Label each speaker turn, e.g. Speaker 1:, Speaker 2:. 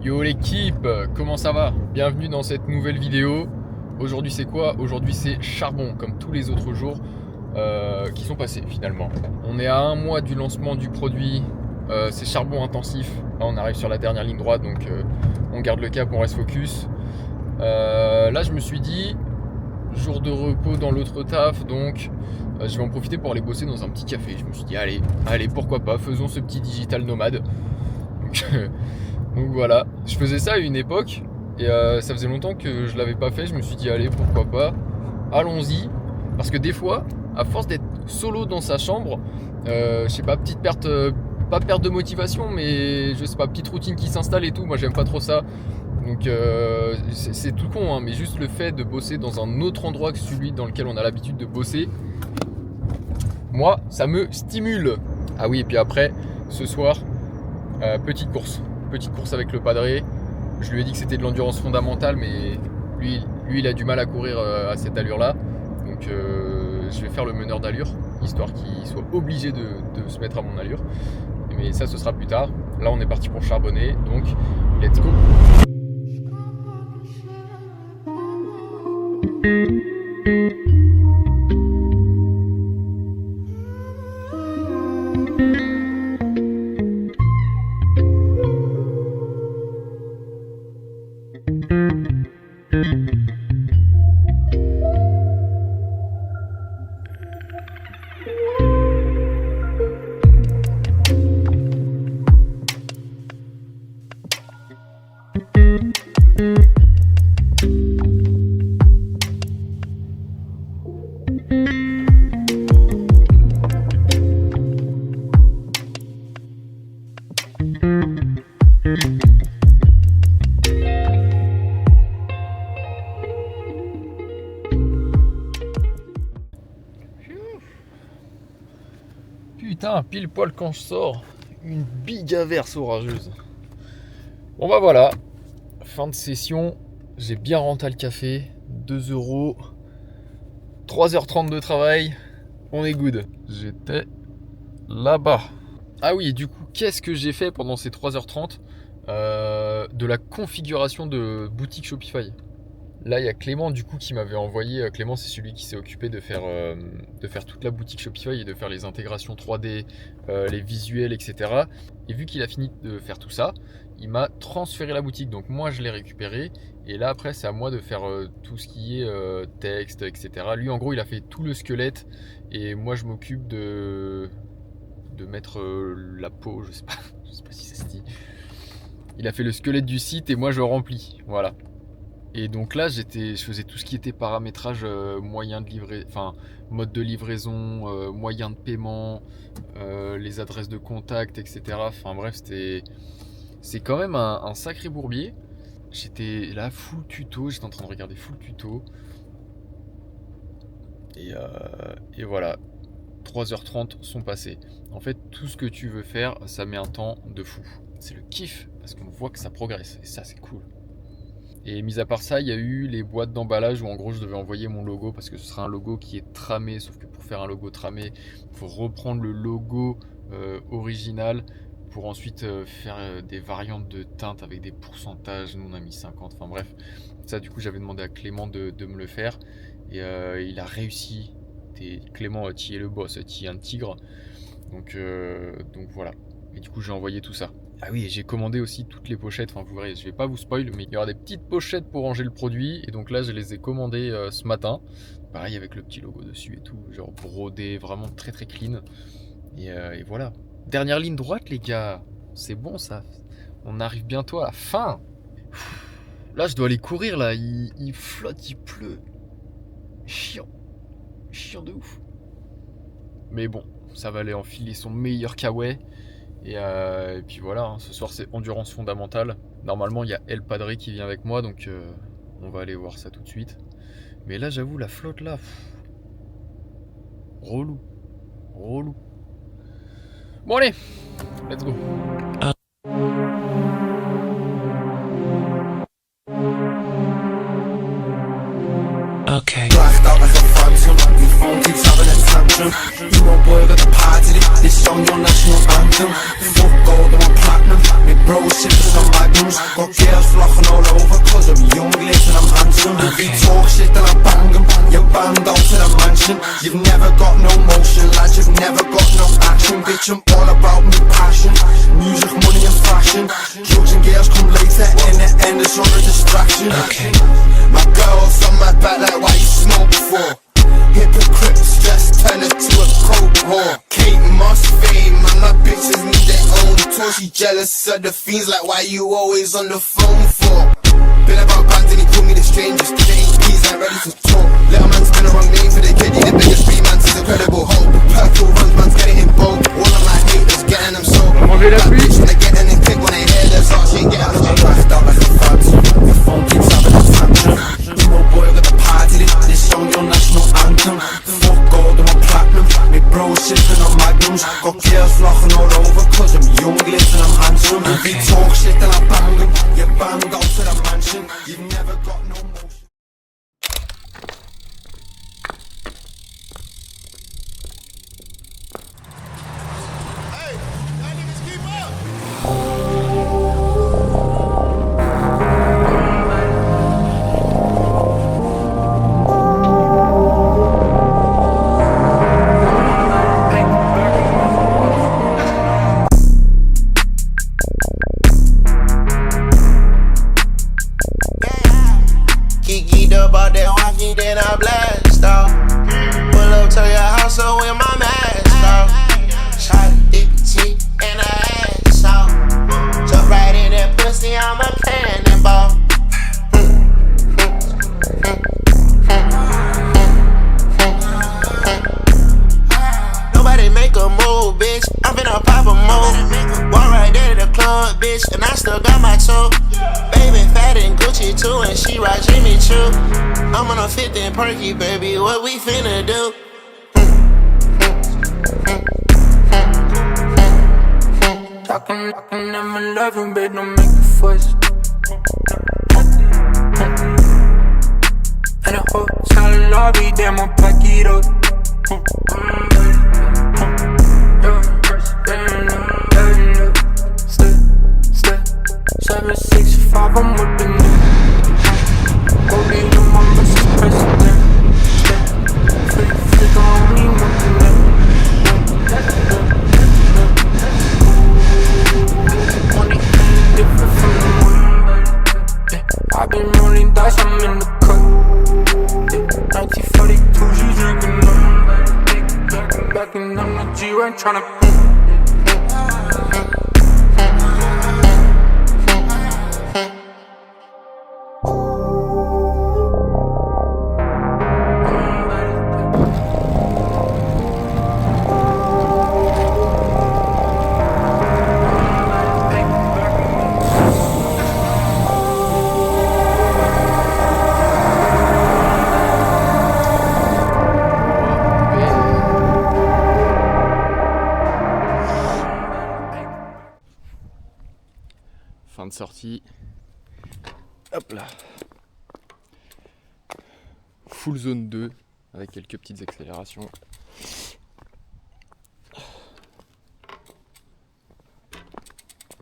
Speaker 1: Yo l'équipe, comment ça va? Bienvenue dans cette nouvelle vidéo. Aujourd'hui c'est quoi? Aujourd'hui c'est charbon, comme tous les autres jours qui sont passés finalement. On est à un mois du lancement du produit, c'est charbon intensif. Là on arrive sur la dernière ligne droite, donc on garde le cap, on reste focus. Là je me suis dit, jour de repos dans l'autre taf, donc je vais en profiter pour aller bosser dans un petit café. Je me suis dit allez pourquoi pas, faisons ce petit digital nomade. Donc voilà, je faisais ça à une époque et ça faisait longtemps que je l'avais pas fait. Je me suis dit allez pourquoi pas, allons-y. Parce que des fois, à force d'être solo dans sa chambre, je sais pas, petite perte, pas perte de motivation, mais je sais pas, petite routine qui s'installe et tout. Moi j'aime pas trop ça. Donc c'est tout con, hein, mais juste le fait de bosser dans un autre endroit que celui dans lequel on a l'habitude de bosser, moi ça me stimule. Ah oui, et puis après, ce soir, petite course avec le padré. Je lui ai dit que c'était de l'endurance fondamentale, mais lui il a du mal à courir à cette allure là, donc je vais faire le meneur d'allure histoire qu'il soit obligé de se mettre à mon allure, mais ça ce sera plus tard. Là on est parti pour charbonner, donc let's go. Putain, pile poil quand je sors, une big averse orageuse. Bon bah voilà, fin de session, j'ai bien rentré le café, 2 €, 3h30 de travail, on est good. J'étais là-bas. Ah oui, et du coup, qu'est-ce que j'ai fait pendant ces 3h30 de la configuration de boutique Shopify. Là, il y a Clément du coup qui m'avait envoyé. Clément, c'est celui qui s'est occupé de faire toute la boutique Shopify et de faire les intégrations 3D, les visuels, etc. Et vu qu'il a fini de faire tout ça, il m'a transféré la boutique. Donc moi, je l'ai récupéré. Et là, après, c'est à moi de faire tout ce qui est texte, etc. Lui, en gros, il a fait tout le squelette. Et moi, je m'occupe de mettre la peau. Je sais pas si ça se dit. Il a fait le squelette du site et moi, je remplis. Voilà. Et donc là, je faisais tout ce qui était paramétrage, moyen de livrer, enfin mode de livraison, moyen de paiement, les adresses de contact, etc. Enfin bref, c'est quand même un sacré bourbier. J'étais là full tuto, j'étais en train de regarder full tuto. Et voilà, 3h30 sont passées. En fait, tout ce que tu veux faire, ça met un temps de fou. C'est le kiff parce qu'on voit que ça progresse et ça, c'est cool. Et mis à part ça, il y a eu les boîtes d'emballage où en gros je devais envoyer mon logo parce que ce sera un logo qui est tramé, sauf que pour faire un logo tramé, il faut reprendre le logo original pour ensuite faire des variantes de teintes avec des pourcentages. Nous on a mis 50, enfin bref. Ça du coup j'avais demandé à Clément de me le faire et il a réussi. Clément, tu es le boss, tu es un tigre. Donc voilà. Et du coup j'ai envoyé tout ça. Ah oui, et j'ai commandé aussi toutes les pochettes, enfin vous verrez, je vais pas vous spoil, mais il y aura des petites pochettes pour ranger le produit, et donc là je les ai commandées ce matin, pareil avec le petit logo dessus et tout, genre brodé, vraiment très très clean, et voilà. Dernière ligne droite les gars, c'est bon ça, on arrive bientôt à la fin. Là je dois aller courir là, il flotte, il pleut, chiant de ouf. Mais bon, ça va aller enfiler son meilleur kawaii. Et puis voilà, hein, ce soir c'est endurance fondamentale. Normalement il y a El Padré qui vient avec moi, donc on va aller voir ça tout de suite. Mais là j'avoue la flotte là, relou. Bon allez, let's go.
Speaker 2: Okay. Blacked out like a phantom. Your phone keeps having a tantrum. You know, boy, got the party. This song your national anthem. Fuck gold, I'm platinum. bros sipping on magnums. Got girls flocking all over cause I'm young, lit and I'm handsome. If you talk shit then I bang them. You're banned out to the mansion. You've never got no motion, lads, you've never got no action. Bitch, I'm all about me passion. Music, money and fashion. Drugs and girls come later, in the end it's all a distraction. My girls on my back like why you smoke for? Hypocrites just turn it to a coke whore. Kate Moss fame, and my bitches need their own tour. She jealous of the fiends like why you always on the phone for? Been about bands and he called me the strangest. JP's ain't ready to talk. Little man's been a wrong name for the kid. He the biggest free man's his incredible hope. Purple runs, man's getting in bold. All of my haters getting them so. That bitch when they getting in big when they hear this all shit getting them so. Backed out like a fat. Your phone keeps having a tantrum. Small boy got the party. This song your national anthem. Fuck gold and I'm platinum. Me bros sipping on magnums. Got girls flocking all over cause I'm young, lit and I'm handsome. If you talk shit then I bang them. You're banged out to the mansion. You've never got no motion.
Speaker 3: Hey, y'all niggas keep up.
Speaker 4: Geeked up all that hockey, then I blast off. Pull up to your house, so with my mask off. Shot dick and I ass off. Jump right in that pussy, I'm a cannonball. Nobody make a move, bitch. I'm finna pop a move. Walk right there to the club, bitch, and I still got my toe. Baby fat and Gucci too, and she ride Jimmy Choo. I'm on a 50 and perky, baby. What we finna do?
Speaker 5: Talking, I'm in love, babe, don't make a fuss. In a hotel lobby, damn, I'll pack it up. Step, 765, I'm with the new. Go be the mama, she's president. Freak on me, nothing. Money ain't different from the money. I've been rolling dice, I'm in the cut. 1942, she drinking up. Back in the G-Rank tryna.
Speaker 1: Fin de sortie. Hop là. Full zone 2 avec quelques petites accélérations.